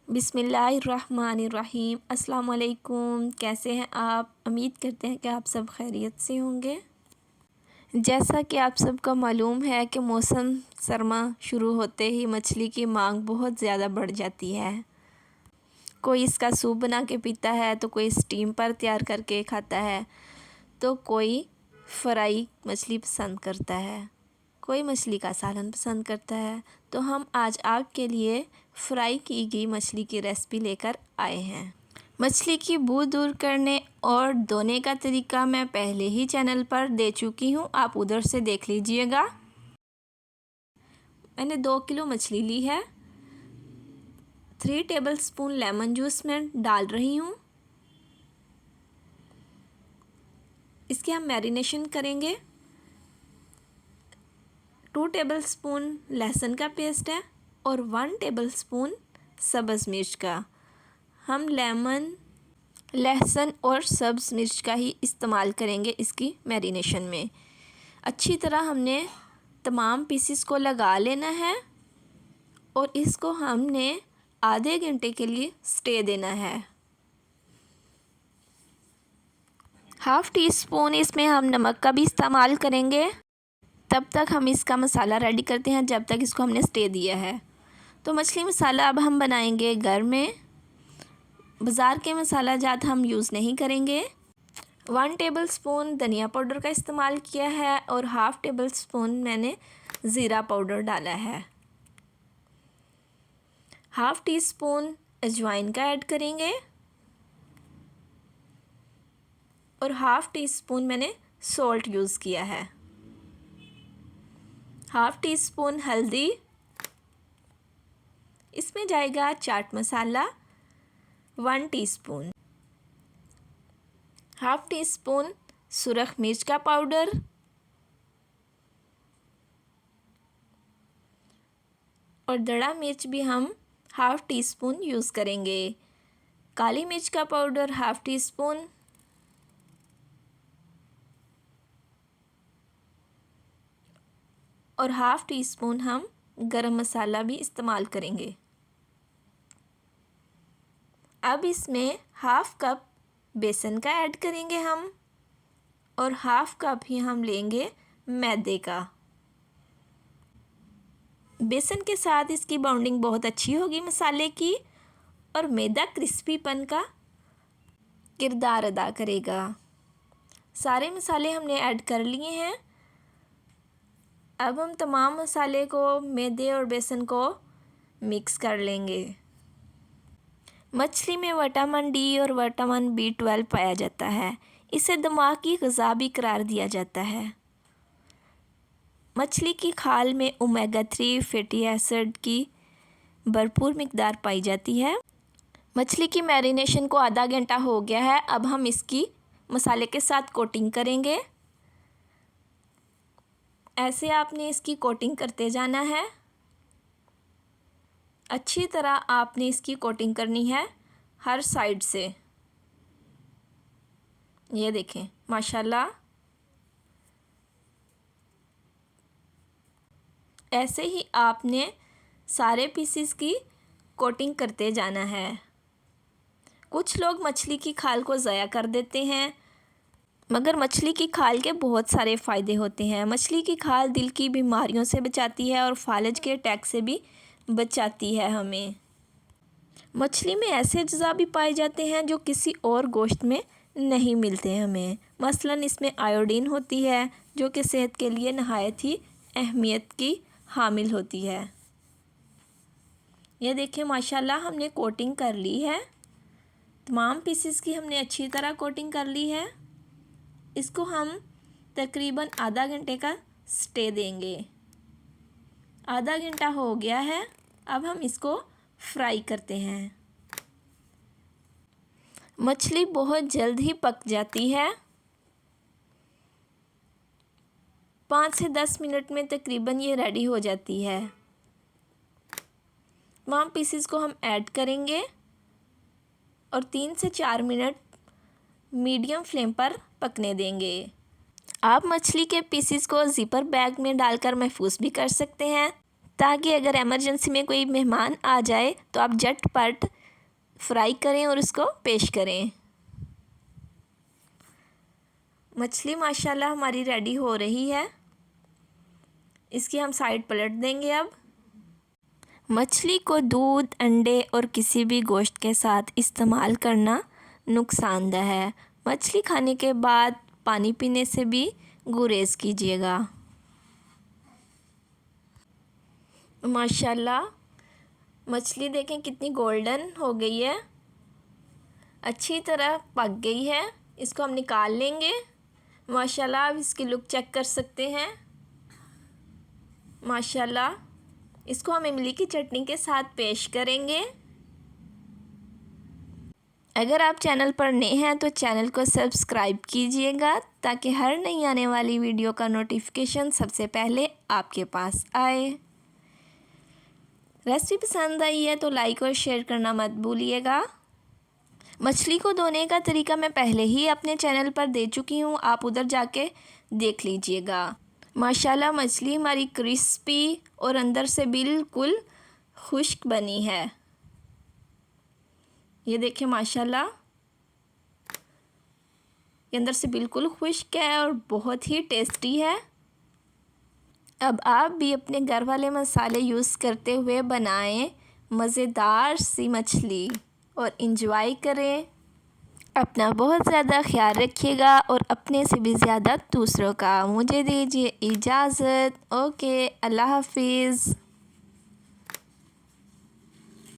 बिस्मिल्लाहिर्रहमानिर्रहीम। अस्सलाम वालेकुम। कैसे हैं आप? उम्मीद करते हैं कि आप सब खैरियत से होंगे। जैसा कि आप सबको मालूम है कि मौसम सरमा शुरू होते ही मछली की मांग बहुत ज़्यादा बढ़ जाती है। कोई इसका सूप बना के पीता है, तो कोई स्टीम पर तैयार करके खाता है, तो कोई फ्राई मछली पसंद करता है, कोई मछली का सालन पसंद करता है। तो हम आज आपके लिए फ्राई की गई मछली की रेसिपी लेकर आए हैं। मछली की बू दूर करने और धोने का तरीका मैं पहले ही चैनल पर दे चुकी हूँ, आप उधर से देख लीजिएगा। मैंने 2 किलो मछली ली है। 3 टेबलस्पून लेमन जूस में डाल रही हूँ। इसके हम मैरिनेशन करेंगे। 2 टेबलस्पून लहसुन का पेस्ट है और 1 टेबलस्पून सब्ज़ मिर्च का। हम लेमन, लहसुन और सब्ज़ मिर्च का ही इस्तेमाल करेंगे इसकी मैरिनेशन में। अच्छी तरह हमने तमाम पीसेस को लगा लेना है और इसको हमने आधे घंटे के लिए स्टे देना है। 1/2 टीस्पून इसमें हम नमक का भी इस्तेमाल करेंगे। तब तक हम इसका मसाला रेडी करते हैं, जब तक इसको हमने स्टे दिया है। तो मछली मसाला अब हम बनाएंगे घर में। बाज़ार के मसाला जात हम यूज़ नहीं करेंगे। 1 टेबलस्पून धनिया पाउडर का इस्तेमाल किया है और 1/2 टेबलस्पून मैंने ज़ीरा पाउडर डाला है। 1/2 टीस्पून अजवाइन का ऐड करेंगे और 1/2 टीस्पून मैंने सॉल्ट यूज़ किया है। 1/2 टीस्पून हल्दी। इसमें जाएगा चाट मसाला 1 टीस्पून। 1/2 टीस्पून सुरख मिर्च का पाउडर और दड़ा मिर्च भी हम 1/2 टीस्पून यूज़ करेंगे। काली मिर्च का पाउडर 1/2 टीस्पून और 1/2 टीस्पून हम गरम मसाला भी इस्तेमाल करेंगे। अब इसमें 1/2 कप बेसन का ऐड करेंगे हम और 1/2 कप ही हम लेंगे मैदे का। बेसन के साथ इसकी बाउंडिंग बहुत अच्छी होगी मसाले की और मैदा क्रिस्पीपन का किरदार अदा करेगा। सारे मसाले हमने ऐड कर लिए हैं। अब हम तमाम मसाले को, मैदे और बेसन को मिक्स कर लेंगे। मछली में विटामिन डी और विटामिन B12 पाया जाता है। इसे दिमाग की ग़िज़ा भी करार दिया जाता है। मछली की खाल में ओमेगा 3 फैटी एसिड की भरपूर मिकदार पाई जाती है। मछली की मैरिनेशन को आधा घंटा हो गया है। अब हम इसकी मसाले के साथ कोटिंग करेंगे। ऐसे आपने इसकी कोटिंग करते जाना है। अच्छी तरह आपने इसकी कोटिंग करनी है हर साइड से। ये देखें माशाल्लाह, ऐसे ही आपने सारे पीसेस की कोटिंग करते जाना है। कुछ लोग मछली की खाल को ज़ाया कर देते हैं, मगर मछली की खाल के बहुत सारे फ़ायदे होते हैं। मछली की खाल दिल की बीमारियों से बचाती है और फालज के अटैक से भी बचाती है हमें। मछली में ऐसे अज्जा भी पाए जाते हैं जो किसी और गोश्त में नहीं मिलते हमें। मसलन इसमें आयोडीन होती है, जो कि सेहत के लिए नहायत ही अहमियत की हामिल होती है। ये देखें माशाल्लाह, हमने कोटिंग कर ली है। तमाम पीसेस की हमने अच्छी तरह कोटिंग कर ली है। इसको हम तकरीबन आधा घंटे का स्टे देंगे। आधा घंटा हो गया है। अब हम इसको फ्राई करते हैं। मछली बहुत जल्द ही पक जाती है। 5 से 10 मिनट में तकरीबन ये रेडी हो जाती है। तमाम पीसेस को हम ऐड करेंगे और 3 से 4 मिनट मीडियम फ्लेम पर पकने देंगे। आप मछली के पीसेस को ज़िपर बैग में डालकर महफूज भी कर सकते हैं, ताकि अगर इमरजेंसी में कोई मेहमान आ जाए तो आप झटपट फ्राई करें और उसको पेश करें। मछली माशाल्लाह हमारी रेडी हो रही है। इसकी हम साइड पलट देंगे। अब मछली को दूध, अंडे और किसी भी गोश्त के साथ इस्तेमाल करना नुकसानदेह है। मछली खाने के बाद पानी पीने से भी गुरेज कीजिएगा। माशाल्लाह मछली देखें कितनी गोल्डन हो गई है, अच्छी तरह पक गई है। इसको हम निकाल लेंगे। माशाल्लाह आप इसकी लुक चेक कर सकते हैं। माशाल्लाह इसको हम इमली की चटनी के साथ पेश करेंगे। अगर आप चैनल पर नए हैं तो चैनल को सब्सक्राइब कीजिएगा ताकि हर नई आने वाली वीडियो का नोटिफिकेशन सबसे पहले आपके पास आए। रेसिपी पसंद आई है तो लाइक और शेयर करना मत भूलिएगा। मछली को धोने का तरीका मैं पहले ही अपने चैनल पर दे चुकी हूँ, आप उधर जाके देख लीजिएगा। माशाल्लाह मछली हमारी क्रिस्पी और अंदर से बिल्कुल खुश्क बनी है। ये देखिए माशाल्लाह ये अंदर से बिल्कुल खुश्क है और बहुत ही टेस्टी है। अब आप भी अपने घर वाले मसाले यूज़ करते हुए बनाएं मज़ेदार सी मछली और इंजॉय करें। अपना बहुत ज़्यादा ख्याल रखिएगा और अपने से भी ज़्यादा दूसरों का। मुझे दीजिए इजाज़त। ओके, अल्लाह हाफिज़।